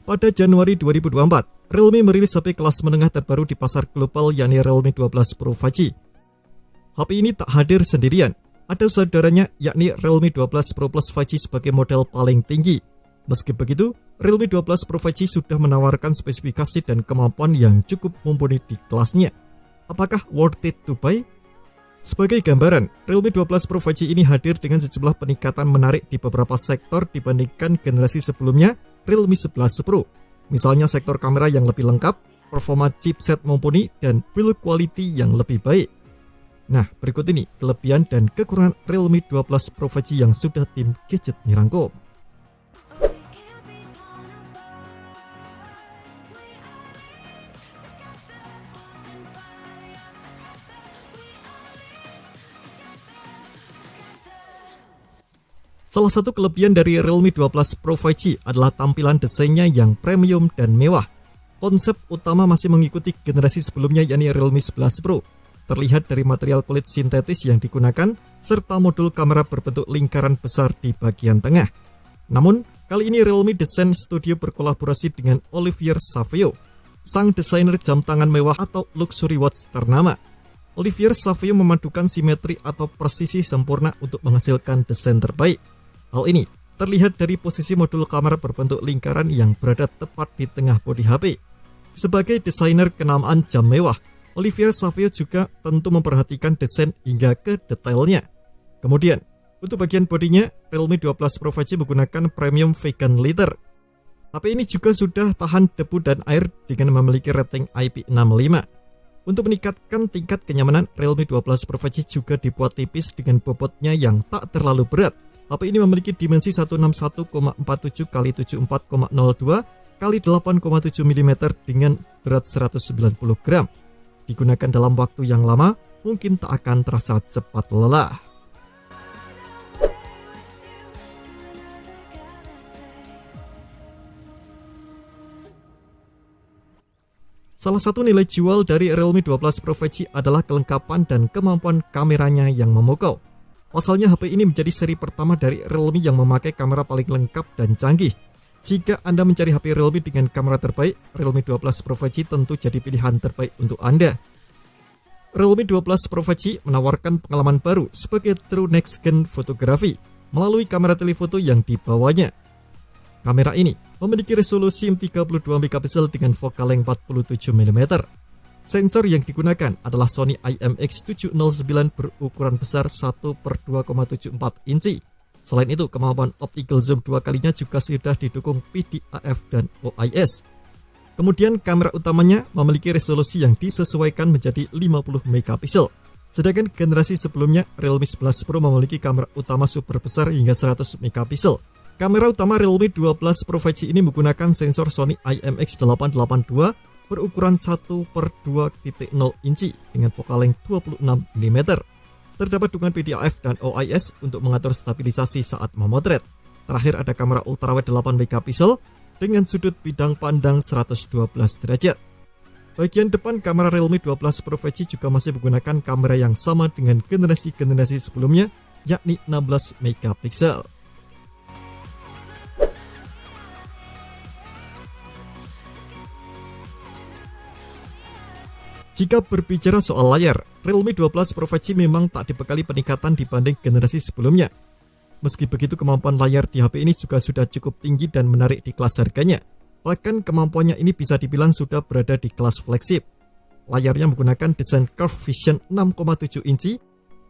Pada Januari 2024, Realme merilis HP kelas menengah terbaru di pasar global yakni Realme 12 Pro 5G. HP ini tak hadir sendirian, ada saudaranya yakni Realme 12 Pro Plus 5G sebagai model paling tinggi. Meski begitu, Realme 12 Pro 5G sudah menawarkan spesifikasi dan kemampuan yang cukup mumpuni di kelasnya. Apakah worth it to buy? Sebagai gambaran, Realme 12 Pro 5G ini hadir dengan sejumlah peningkatan menarik di beberapa sektor dibandingkan generasi sebelumnya Realme 11 Pro. Misalnya sektor kamera yang lebih lengkap, performa chipset mumpuni, dan build quality yang lebih baik. Nah, berikut ini kelebihan dan kekurangan Realme 12 Pro 5G yang sudah tim gadget rangkum. Salah satu kelebihan dari Realme 12 Pro 5G adalah tampilan desainnya yang premium dan mewah. Konsep utama masih mengikuti generasi sebelumnya yakni Realme 11 Pro. Terlihat dari material kulit sintetis yang digunakan, serta modul kamera berbentuk lingkaran besar di bagian tengah. Namun, kali ini Realme Design Studio berkolaborasi dengan Olivier Savio, sang desainer jam tangan mewah atau luxury watch ternama. Olivier Savio memadukan simetri atau presisi sempurna untuk menghasilkan desain terbaik. Hal ini terlihat dari posisi modul kamera berbentuk lingkaran yang berada tepat di tengah bodi HP. Sebagai desainer kenamaan jam mewah, Olivier Savio juga tentu memperhatikan desain hingga ke detailnya. Kemudian, untuk bagian bodinya, Realme 12 Pro 5G menggunakan premium vegan leather. HP ini juga sudah tahan debu dan air dengan memiliki rating IP65. Untuk meningkatkan tingkat kenyamanan, Realme 12 Pro 5G juga dibuat tipis dengan bobotnya yang tak terlalu berat. HP ini memiliki dimensi 161,47 x 74,02 x 8,7 mm dengan berat 190 gram. Digunakan dalam waktu yang lama, mungkin tak akan terasa cepat lelah. Salah satu nilai jual dari Realme 12 Pro 5G adalah kelengkapan dan kemampuan kameranya yang memukau. Pasalnya HP ini menjadi seri pertama dari Realme yang memakai kamera paling lengkap dan canggih. Jika Anda mencari HP Realme dengan kamera terbaik, Realme 12 Pro 5G tentu jadi pilihan terbaik untuk Anda. Realme 12 Pro 5G menawarkan pengalaman baru sebagai true next gen fotografi melalui kamera telefoto yang dibawanya. Kamera ini memiliki resolusi 32 megapiksel dengan focal length 47 mm. Sensor yang digunakan adalah Sony IMX709 berukuran besar 1/2,74 inci. Selain itu, kemampuan optical zoom 2 kalinya juga sudah didukung PDAF dan OIS. Kemudian kamera utamanya memiliki resolusi yang disesuaikan menjadi 50 megapiksel. Sedangkan generasi sebelumnya Realme 11 Pro memiliki kamera utama super besar hingga 100 megapiksel. Kamera utama Realme 12 Pro 5G ini menggunakan sensor Sony IMX882 berukuran 1/2.0 inci dengan focal length 26 mm. Terdapat dukungan PDAF dan OIS untuk mengatur stabilisasi saat memotret. Terakhir ada kamera ultrawide 8 megapiksel dengan sudut bidang pandang 112 derajat. Bagian depan kamera Realme 12 Pro 5G juga masih menggunakan kamera yang sama dengan generasi-generasi sebelumnya, yakni 16 megapiksel. Jika berbicara soal layar, Realme 12 Pro 5G memang tak dibekali peningkatan dibanding generasi sebelumnya. Meski begitu, kemampuan layar di HP ini juga sudah cukup tinggi dan menarik di kelas harganya. Bahkan kemampuannya ini bisa dibilang sudah berada di kelas flagship. Layarnya menggunakan desain Curve Vision 6,7 inci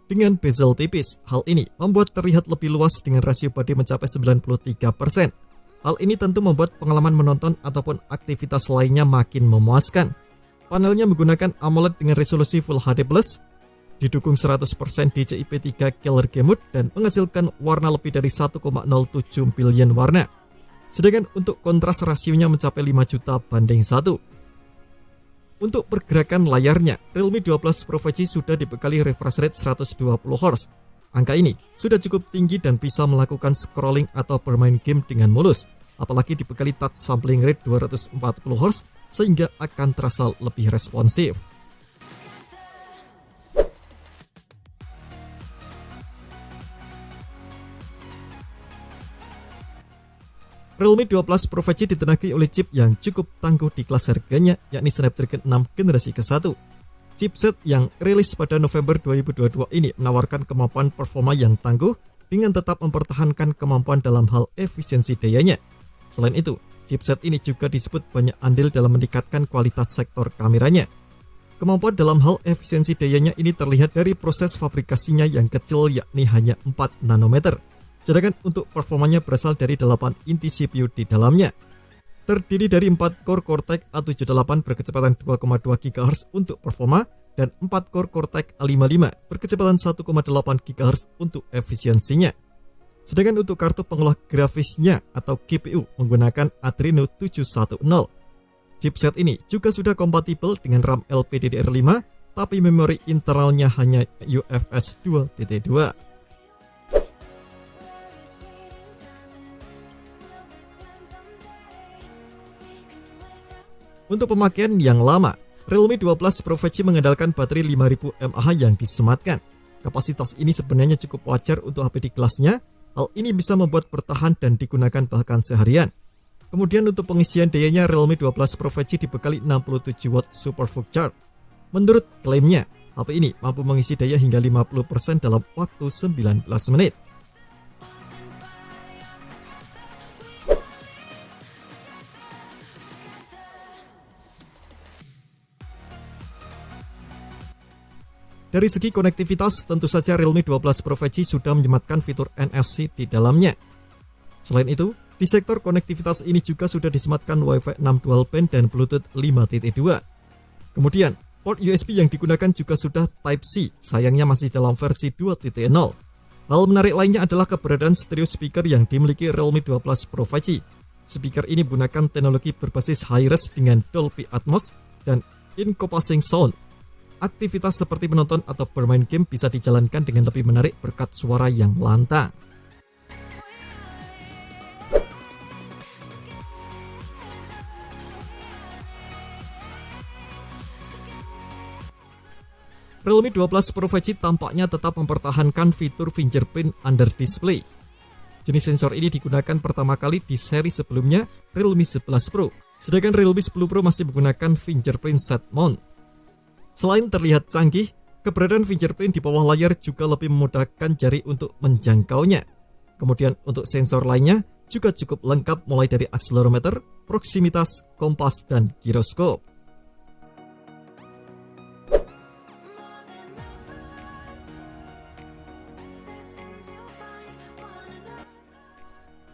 dengan bezel tipis. Hal ini membuat terlihat lebih luas dengan rasio bodi mencapai 93%. Hal ini tentu membuat pengalaman menonton ataupun aktivitas lainnya makin memuaskan. Panelnya menggunakan AMOLED dengan resolusi Full HD+, didukung 100% DCI-P3 Killer Game Mode dan menghasilkan warna lebih dari 1,07 billion warna. Sedangkan untuk kontras rasionya mencapai 5 juta banding 1. Untuk pergerakan layarnya, Realme 12 Pro 5G sudah dibekali refresh rate 120 Hz. Angka ini sudah cukup tinggi dan bisa melakukan scrolling atau bermain game dengan mulus, apalagi dibekali touch sampling rate 240 Hz sehingga akan terasa lebih responsif. Realme 12 Pro 5G ditenagai oleh chip yang cukup tangguh di kelas harganya, yakni Snapdragon 6 generasi ke-1. Chipset yang rilis pada November 2022 ini menawarkan kemampuan performa yang tangguh dengan tetap mempertahankan kemampuan dalam hal efisiensi dayanya. Selain itu, chipset ini juga disebut banyak andil dalam meningkatkan kualitas sektor kameranya. Kemampuan dalam hal efisiensi dayanya ini terlihat dari proses fabrikasinya yang kecil, yakni hanya 4 nanometer. Sedangkan untuk performanya berasal dari 8 inti CPU di dalamnya. Terdiri dari 4 core Cortex A78 berkecepatan 2,2 GHz untuk performa dan 4 core Cortex A55 berkecepatan 1,8 GHz untuk efisiensinya. Sedangkan untuk kartu pengolah grafisnya atau GPU menggunakan Adreno 710. Chipset ini juga sudah kompatibel dengan RAM LPDDR5, tapi memori internalnya hanya UFS 2.2. Untuk pemakaian yang lama, Realme 12 Pro 5G mengandalkan baterai 5000 mAh yang disematkan. Kapasitas ini sebenarnya cukup wajar untuk HP di kelasnya. Hal ini bisa membuat bertahan dan digunakan bahkan seharian. Kemudian untuk pengisian dayanya, Realme 12 Pro 5G dibekali 67 watt Super Fast Charge. Menurut klaimnya, HP ini mampu mengisi daya hingga 50% dalam waktu 19 menit. Dari segi konektivitas, tentu saja Realme 12 Pro 5G sudah menyematkan fitur NFC di dalamnya. Selain itu, di sektor konektivitas ini juga sudah disematkan Wi-Fi 6 dual band dan Bluetooth 5.2. Kemudian, port USB yang digunakan juga sudah Type-C, sayangnya masih dalam versi 2.0. Hal menarik lainnya adalah keberadaan stereo speaker yang dimiliki Realme 12 Pro 5G. Speaker ini menggunakan teknologi berbasis high-res dengan Dolby Atmos dan encompassing sound. Aktivitas seperti menonton atau bermain game bisa dijalankan dengan lebih menarik berkat suara yang lantang. Realme 12 Pro 5G tampaknya tetap mempertahankan fitur fingerprint under display. Jenis sensor ini digunakan pertama kali di seri sebelumnya, Realme 11 Pro, sedangkan Realme 10 Pro masih menggunakan fingerprint set mount. Selain terlihat canggih, keberadaan fingerprint di bawah layar juga lebih memudahkan jari untuk menjangkaunya. Kemudian untuk sensor lainnya juga cukup lengkap, mulai dari akselerometer, proksimitas, kompas, dan giroskop.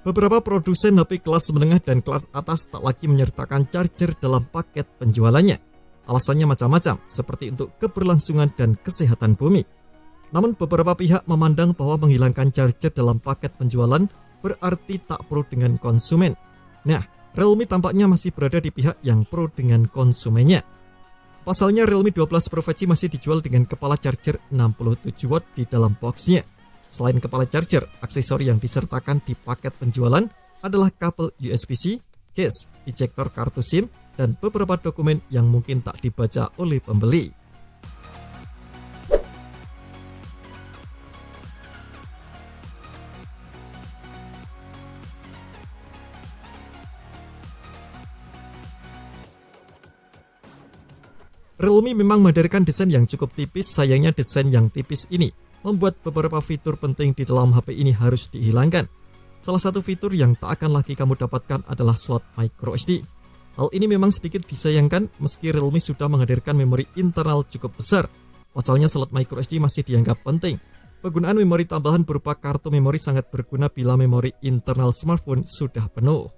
Beberapa produsen HP kelas menengah dan kelas atas tak lagi menyertakan charger dalam paket penjualannya. Alasannya macam-macam, seperti untuk keberlangsungan dan kesehatan bumi. Namun beberapa pihak memandang bahwa menghilangkan charger dalam paket penjualan berarti tak pro dengan konsumen. Nah, Realme tampaknya masih berada di pihak yang pro dengan konsumennya. Pasalnya Realme 12 Pro 5G masih dijual dengan kepala charger 67 watt di dalam boxnya. Selain kepala charger, aksesori yang disertakan di paket penjualan adalah kabel USB-C, case, ejector kartu SIM, dan beberapa dokumen yang mungkin tak dibaca oleh pembeli. Realme memang menghadirkan desain yang cukup tipis, sayangnya desain yang tipis ini membuat beberapa fitur penting di dalam HP ini harus dihilangkan. Salah satu fitur yang tak akan lagi kamu dapatkan adalah slot microSD. Hal ini memang sedikit disayangkan meski Realme sudah menghadirkan memori internal cukup besar. Pasalnya slot microSD masih dianggap penting. Penggunaan memori tambahan berupa kartu memori sangat berguna bila memori internal smartphone sudah penuh.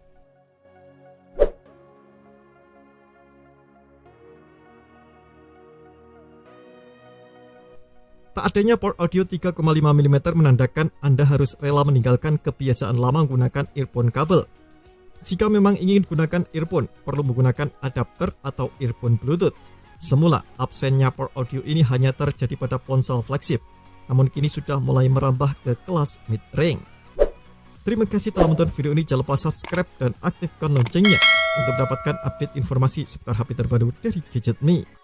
Tak adanya port audio 3,5 mm menandakan Anda harus rela meninggalkan kebiasaan lama menggunakan earphone kabel. Jika memang ingin gunakan earphone, perlu menggunakan adapter atau earphone Bluetooth. Semula, absennya port audio ini hanya terjadi pada ponsel flagship, namun kini sudah mulai merambah ke kelas mid-range. Terima kasih telah menonton video ini, jangan lupa subscribe dan aktifkan loncengnya untuk mendapatkan update informasi seputar HP terbaru dari Gadget Me.